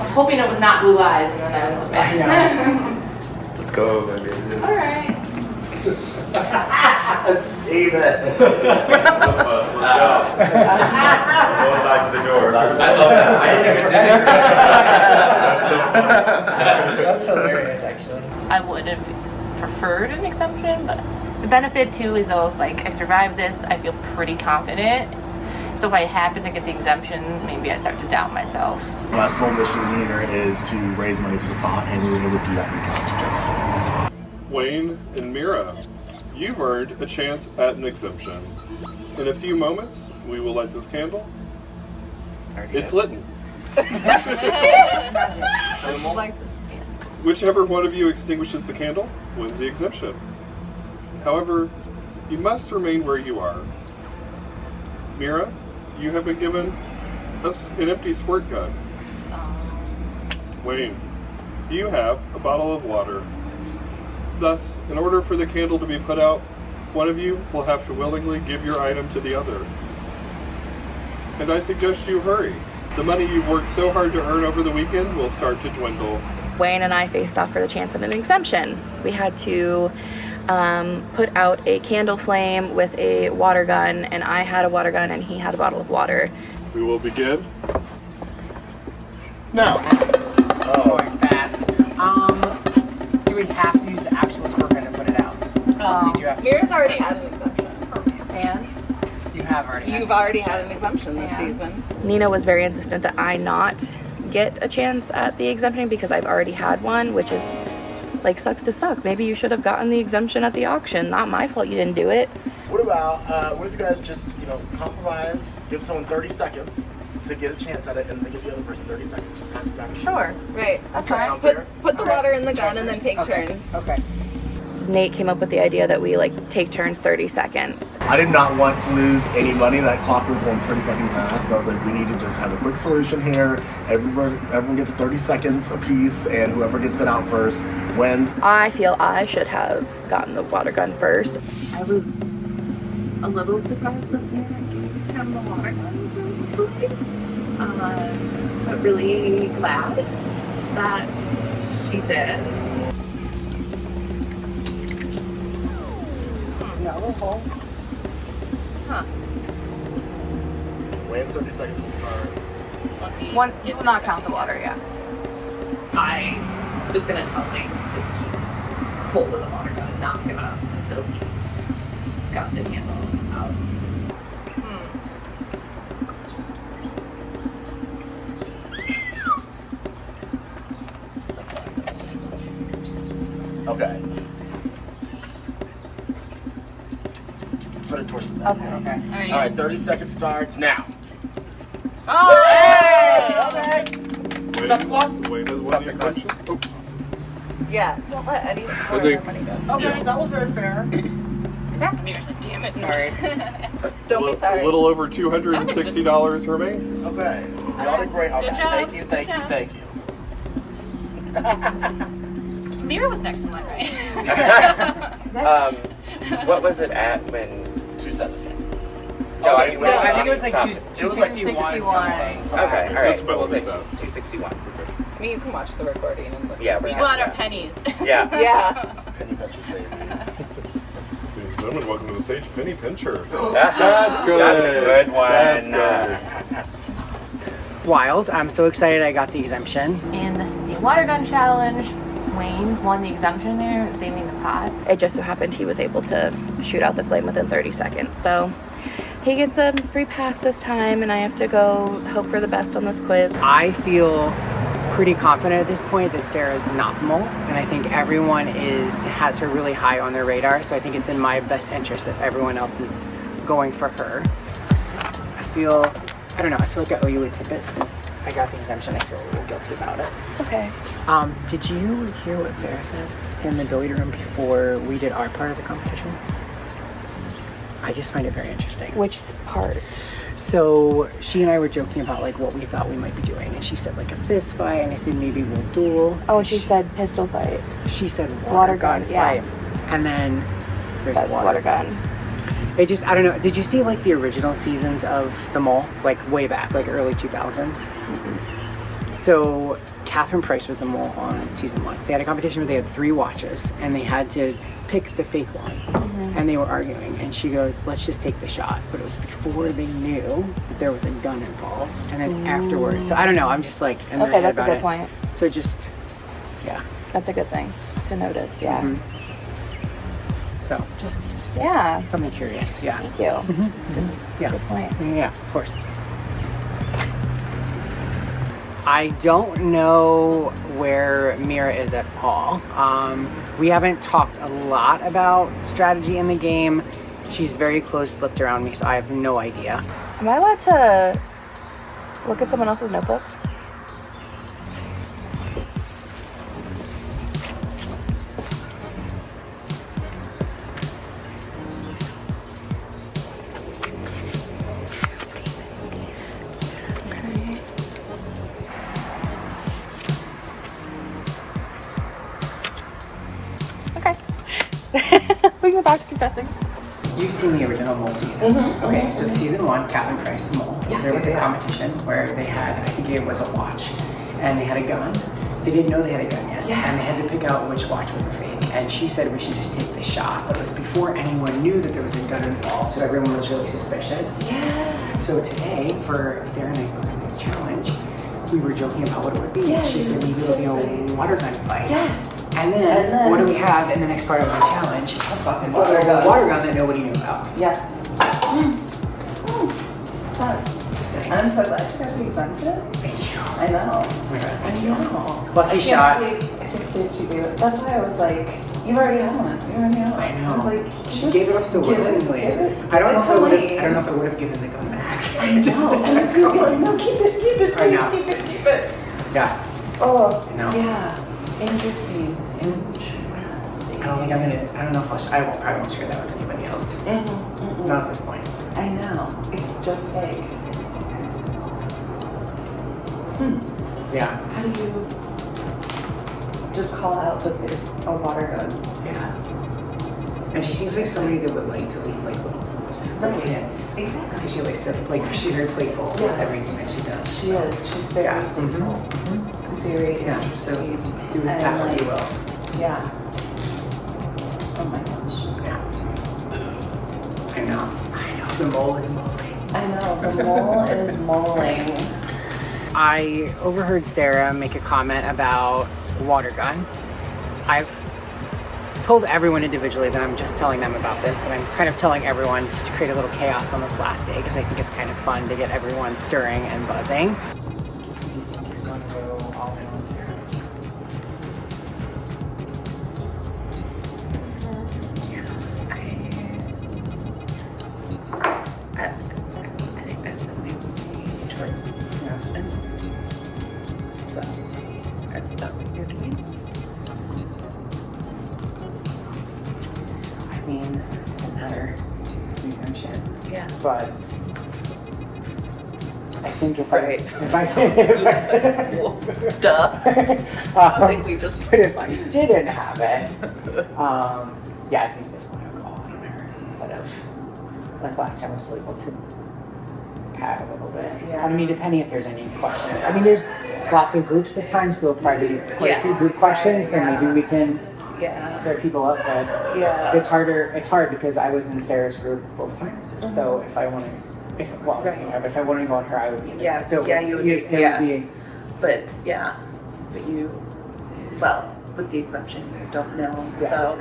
Speaker 1: was hoping it was not blue eyes, and then I was bad.
Speaker 12: Let's go, baby.
Speaker 1: Alright.
Speaker 2: Steven.
Speaker 12: Let's go. Both sides of the door. I love that. I didn't even do it.
Speaker 6: That's hilarious, actually.
Speaker 1: I would have preferred an exemption, but the benefit too is though if like I survive this, I feel pretty confident. So if I happen to get the exemption, maybe I start to doubt myself.
Speaker 11: My sole mission here is to raise money for the pot, and we were able to do that these last 2 challenges.
Speaker 7: Wayne and Mira, you've earned a chance at an exemption. In a few moments, we will light this candle. It's lit. Whichever one of you extinguishes the candle wins the exemption. However, you must remain where you are. Mira, you have been given an empty squirt gun. Wayne, you have a bottle of water. Thus, in order for the candle to be put out, one of you will have to willingly give your item to the other. And I suggest you hurry. The money you've worked so hard to earn over the weekend will start to dwindle.
Speaker 5: Wayne and I faced off for the chance at an exemption. We had to put out a candle flame with a water gun, and I had a water gun and he had a bottle of water.
Speaker 7: We will begin.
Speaker 6: No. It's going fast. Do we have to use the actual squirt gun to put it out? Did you have to
Speaker 4: Mira's already had an exemption.
Speaker 5: And
Speaker 6: You have already.
Speaker 4: You've already had an exemption this season.
Speaker 5: Nina was very insistent that I not get a chance at the exemption because I've already had one, which is like sucks to suck. Maybe you should have gotten the exemption at the auction. Not my fault you didn't do it.
Speaker 11: What about, what if you guys just, compromise, give someone 30 seconds to get a chance at it, and then give the other person 30 seconds, just pass it back.
Speaker 4: Sure. Right.
Speaker 11: That's fine.
Speaker 4: Put the water in the gun and then take turns.
Speaker 6: Okay.
Speaker 5: Nate came up with the idea that we take turns 30 seconds.
Speaker 11: I did not want to lose any money. That clock was going pretty fucking fast, so I was like, we need to just have a quick solution here. Everyone gets 30 seconds apiece, and whoever gets it out first wins.
Speaker 5: I feel I should have gotten the water gun first.
Speaker 8: I was a little surprised that Mira gave him the water gun for something, but really glad that she did.
Speaker 6: No.
Speaker 8: Huh.
Speaker 11: Wayne's 30 seconds to start.
Speaker 5: One, you will not count the water, yeah.
Speaker 8: I was gonna tell Wayne to keep hold of the water gun, not give up until he got the candle
Speaker 3: about.
Speaker 2: Okay. Put it towards the
Speaker 5: Okay.
Speaker 3: Okay.
Speaker 2: All right, 30 seconds starts now.
Speaker 5: Oh!
Speaker 2: Okay. Stop the clock.
Speaker 7: Wayne has won the exemption.
Speaker 4: Yeah, don't let any more
Speaker 7: I
Speaker 4: of
Speaker 7: think-
Speaker 4: their money go.
Speaker 2: Okay, that was very fair.
Speaker 1: Mirror's like, damn it.
Speaker 3: Sorry.
Speaker 4: Don't be sorry.
Speaker 7: A little over $260 remains.
Speaker 2: Okay. Y'all did great. Okay.
Speaker 1: Good job.
Speaker 2: Thank you, thank
Speaker 1: Good
Speaker 2: you,
Speaker 1: job.
Speaker 2: thank you.
Speaker 1: Mirror was next in line, right?
Speaker 13: What was it at when?
Speaker 2: 270.
Speaker 13: No,
Speaker 2: Okay,
Speaker 3: No, I think it was like
Speaker 13: top-
Speaker 3: 261.
Speaker 5: 261.
Speaker 13: Okay, all right.
Speaker 7: That's
Speaker 13: So
Speaker 7: about
Speaker 13: we'll
Speaker 7: what it's
Speaker 13: say
Speaker 7: at.
Speaker 13: 261.
Speaker 4: I mean, you can watch the recording and listen.
Speaker 13: Yeah,
Speaker 1: We
Speaker 13: we
Speaker 1: got our pennies.
Speaker 13: Yeah.
Speaker 4: Yeah.
Speaker 2: Penny pinches, baby.
Speaker 7: Gentlemen, welcome to the stage, Penny Pincher.
Speaker 13: That's
Speaker 7: good.
Speaker 13: That's a good one.
Speaker 7: That's
Speaker 3: Wild. I'm so excited I got the exemption.
Speaker 1: In the water gun challenge, Wayne won the exemption there, saving the pot.
Speaker 5: It just so happened he was able to shoot out the flame within 30 seconds. So he gets a free pass this time, and I have to go hope for the best on this quiz.
Speaker 3: I feel pretty confident at this point that Sarah's not the mole, and I think everyone has her really high on their radar, so I think it's in my best interest if everyone else is going for her. I feel like I owe you a tidbit since I got the exemption. I feel a little guilty about it.
Speaker 5: Okay.
Speaker 3: Did you hear what Sarah said in the billiard room before we did our part of the competition? I just find it very interesting.
Speaker 5: Which part?
Speaker 3: So she and I were joking about like what we thought we might be doing, and she said like a fist fight, and I said maybe we'll duel.
Speaker 5: Oh, and she said pistol fight.
Speaker 3: She said
Speaker 5: Water gun, yeah.
Speaker 3: fight, and then there's
Speaker 5: That's water gun.
Speaker 3: It just, I don't know. Did you see like the original seasons of The Mole, like way back, like early 2000s? So Catherine Price was the mole on season 1. They had a competition where they had 3 watches, and they had to pick the fake one. And they were arguing, and she goes, let's just take the shot. But it was before they knew that there was a gun involved, and then afterwards. So I don't know, I'm just like in my
Speaker 5: Okay,
Speaker 3: head
Speaker 5: that's a
Speaker 3: about
Speaker 5: good
Speaker 3: it.
Speaker 5: point.
Speaker 3: So just, yeah.
Speaker 5: That's a good thing to notice, yeah.
Speaker 3: So just
Speaker 5: Yeah.
Speaker 3: something curious, yeah.
Speaker 5: Thank you.
Speaker 3: Yeah.
Speaker 5: Good point.
Speaker 3: Yeah, of course. I don't know where Mira is at all. We haven't talked a lot about strategy in the game. She's very close-lipped around me, so I have no idea.
Speaker 5: Am I allowed to look at someone else's notebook? Okay. We can go back to confessing.
Speaker 3: You've seen the original Mole seasons. Okay, so season 1, Catherine Price, the Mole. There was a competition where they had, I think it was a watch, and they had a gun. They didn't know they had a gun yet, and they had to pick out which watch was a fake. And she said we should just take the shot, but it was before anyone knew that there was a gun involved, so everyone was really suspicious.
Speaker 5: Yeah.
Speaker 3: So today, for Sarah and I's birthday challenge, we were joking about what it would be.
Speaker 5: Yeah,
Speaker 3: She said maybe it'll be a water gun fight.
Speaker 5: Yes.
Speaker 3: And then, what do we have in the next part of the challenge? A fucking water gun that nobody knew about.
Speaker 4: Yes. Sus.
Speaker 3: Just saying.
Speaker 4: I'm so glad you got the exemption.
Speaker 3: Thank you.
Speaker 4: I know.
Speaker 3: Thank you.
Speaker 4: I
Speaker 3: Lucky
Speaker 4: can't
Speaker 3: shot.
Speaker 4: believe she gave it. That's why I was like, you've already had one. You already had one.
Speaker 3: I know.
Speaker 4: I was like,
Speaker 3: She gave it up so willingly. I don't know if I would have given the gun back.
Speaker 4: I know. I was gonna be like, no, keep it,
Speaker 3: I know.
Speaker 4: please, keep it.
Speaker 3: Yeah.
Speaker 4: Oh,
Speaker 3: I know.
Speaker 4: yeah. Interesting.
Speaker 3: I don't think I'm gonna. I don't know if I probably won't share that with anybody else. Not at this point.
Speaker 4: I know. It's just like,
Speaker 3: Yeah.
Speaker 4: how do you just call out that there's a water gun?
Speaker 3: Yeah. And she seems like somebody that would like to leave like little clues, like hints.
Speaker 4: Exactly.
Speaker 3: Because she likes to she's very playful with everything that she does.
Speaker 4: She is. She's very playful. Very
Speaker 3: Yeah. So
Speaker 4: interesting.
Speaker 3: do with that what you will.
Speaker 4: Yeah. Oh my gosh.
Speaker 3: Yeah. I know. The mole is moling.
Speaker 4: I know. The mole is moling.
Speaker 3: I overheard Sarah make a comment about water gun. I've told everyone individually that I'm just telling them about this, but I'm kind of telling everyone just to create a little chaos on this last day because I think it's kind of fun to get everyone stirring and buzzing.
Speaker 4: I think that's a new choice.
Speaker 3: Yeah.
Speaker 4: And so, is that what you're doing?
Speaker 3: I mean, it doesn't matter. It's an exemption.
Speaker 4: Yeah.
Speaker 3: But I think if
Speaker 4: Right. Duh. I think we just.
Speaker 3: But if I didn't have it, yeah, I think this one would go on her instead of like last time I was still able to pad a little bit.
Speaker 4: Yeah.
Speaker 3: I mean, depending if there's any questions. I mean, there's lots of groups this time, so there'll probably be quite a few group questions, so maybe we can pair people up. But it's harder. It's hard because I was in Sarah's group both times. So if I want to. If I want to go on her, I would be.
Speaker 4: Yeah.
Speaker 3: So
Speaker 4: you would.
Speaker 3: it would be.
Speaker 4: But well, with the exemption, you don't know.
Speaker 3: Yeah.
Speaker 4: So,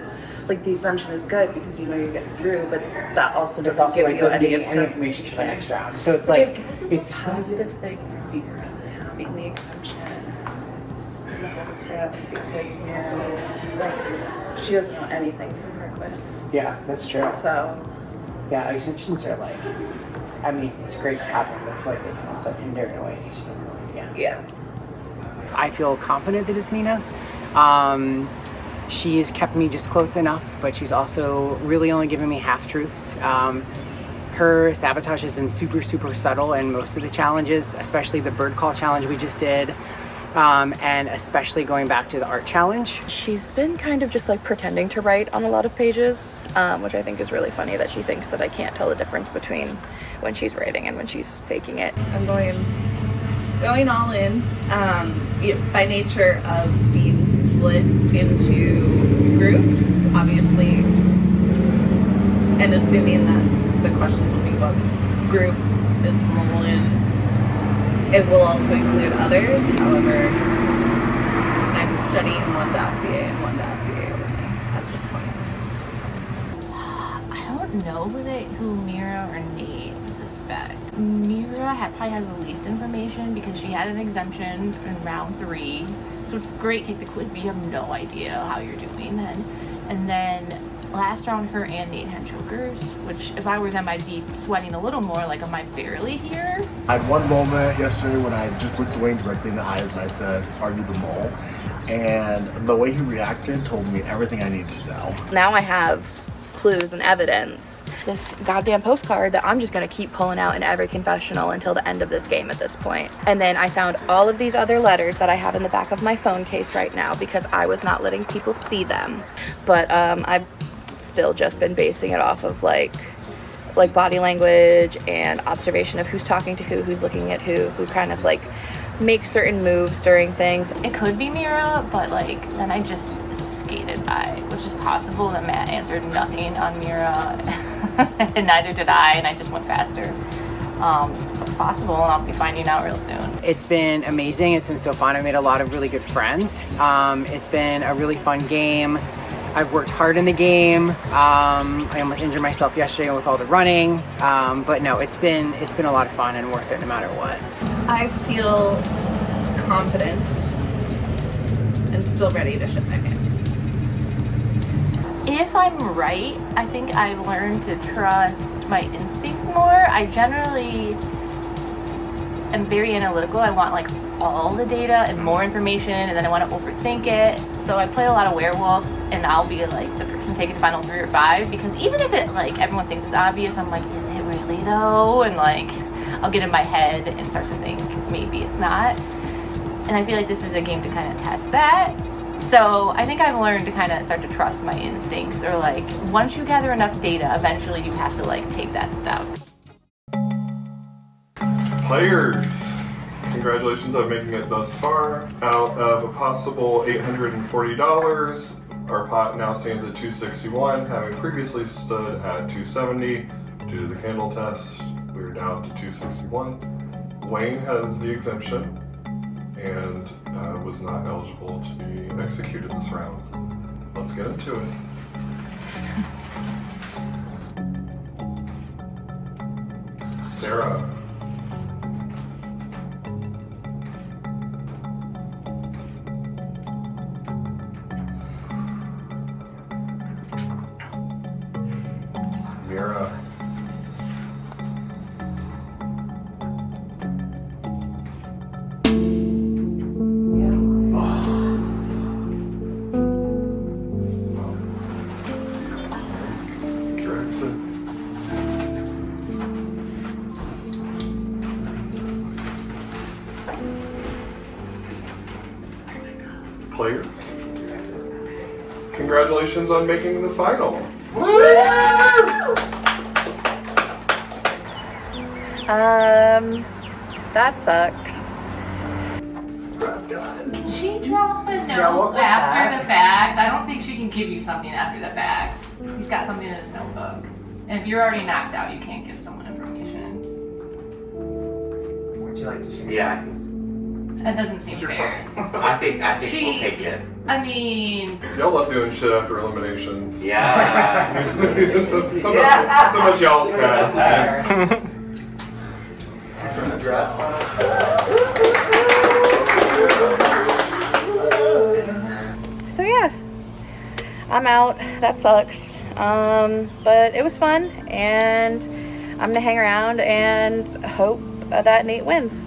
Speaker 4: like the exemption is good because you know you get through, but that also
Speaker 3: It's
Speaker 4: doesn't
Speaker 3: also
Speaker 4: give
Speaker 3: like
Speaker 4: you
Speaker 3: doesn't
Speaker 4: any
Speaker 3: give you any information for the next round. So it's
Speaker 4: Which I
Speaker 3: like
Speaker 4: guess is
Speaker 3: it's
Speaker 4: a positive thing for Mira having the exemption in the whole step because Mira, like, she doesn't know anything from her quiz.
Speaker 3: Yeah, that's true.
Speaker 4: So
Speaker 3: yeah, exemptions are like. I mean, it's great to have them, but I feel like they can also hinder in a way because you don't know.
Speaker 4: Yeah.
Speaker 3: I feel confident that it's Nina. She's kept me just close enough, but she's also really only given me half-truths. Her sabotage has been super, super subtle in most of the challenges, especially the bird call challenge we just did, and especially going back to the art challenge.
Speaker 5: She's been kind of just like pretending to write on a lot of pages, which I think is really funny that she thinks that I can't tell the difference between when she's writing and when she's faking it.
Speaker 8: I'm going all in. By nature of being split into groups, obviously, and assuming that the questions will be what group is the mole in, it will also include others. However, I'm studying one dossier and one dossier only at this point.
Speaker 1: I don't know who Mira or Nate suspect. Mira probably has the least information because she had an exemption in round 3. So it's great, take the quiz, but you have no idea how you're doing then. And then last round, her and Nate had chokers, which if I were them, I'd be sweating a little more, like, am I barely here?
Speaker 11: I had one moment yesterday when I just looked Wayne directly in the eyes and I said, "Are you the mole?" And the way he reacted told me everything I needed to know.
Speaker 5: Now I have clues and evidence. This goddamn postcard that I'm just gonna keep pulling out in every confessional until the end of this game at this point. And then I found all of these other letters that I have in the back of my phone case right now because I was not letting people see them. But I've still just been basing it off of like body language and observation of who's talking to who's looking at who kind of like makes certain moves during things.
Speaker 1: It could be Mira, but like then I just skated by, which is possible that Matt answered nothing on Mira and neither did I, and I just went faster. But possible, and I'll be finding out real soon.
Speaker 3: It's been amazing. It's been so fun. I made a lot of really good friends. It's been a really fun game. I've worked hard in the game. I almost injured myself yesterday with all the running, but no, it's been a lot of fun and worth it no matter what.
Speaker 8: I feel confident and still ready to ship my pants.
Speaker 1: If I'm right, I think I've learned to trust my instincts more. I generally am very analytical. I want like all the data and more information, and then I want to overthink it. So I play a lot of werewolf, and I'll be like the person taking the final 3 or 5, because even if it like everyone thinks it's obvious, I'm like, is it really though? And like I'll get in my head and start to think maybe it's not. And I feel like this is a game to kind of test that. So I think I've learned to kind of start to trust my instincts, or like once you gather enough data, eventually you have to like take that step.
Speaker 7: Players, congratulations on making it thus far. Out of a possible $840, our pot now stands at $261, having previously stood at $270. Due to the candle test, we're down to $261. Wayne has the exemption and was not eligible to be executed this round. Let's get into it. Sarah. Mira. Players, congratulations on making the final.
Speaker 5: That sucks.
Speaker 1: She dropped a note
Speaker 3: Yeah, what was
Speaker 1: after
Speaker 3: that?
Speaker 1: the fact. I don't think she can give you something after the fact. He's got something in his notebook. And if you're already knocked out, you can't give someone information.
Speaker 3: Would you like to share?
Speaker 12: Yeah,
Speaker 1: That doesn't seem fair.
Speaker 12: I think
Speaker 1: She-
Speaker 12: we'll take it.
Speaker 1: I mean,
Speaker 7: Y'all love doing shit after eliminations.
Speaker 12: Yeah.
Speaker 7: so much y'all's guys.
Speaker 5: So yeah, I'm out. That sucks. But it was fun, and I'm gonna hang around and hope that Nate wins.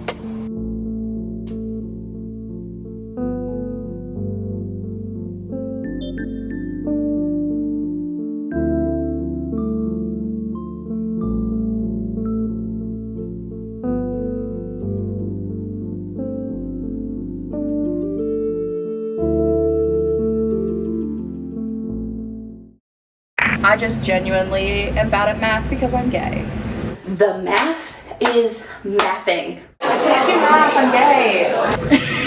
Speaker 5: I just genuinely am bad at math because I'm gay. The math is mathing. I can't do math, I'm gay.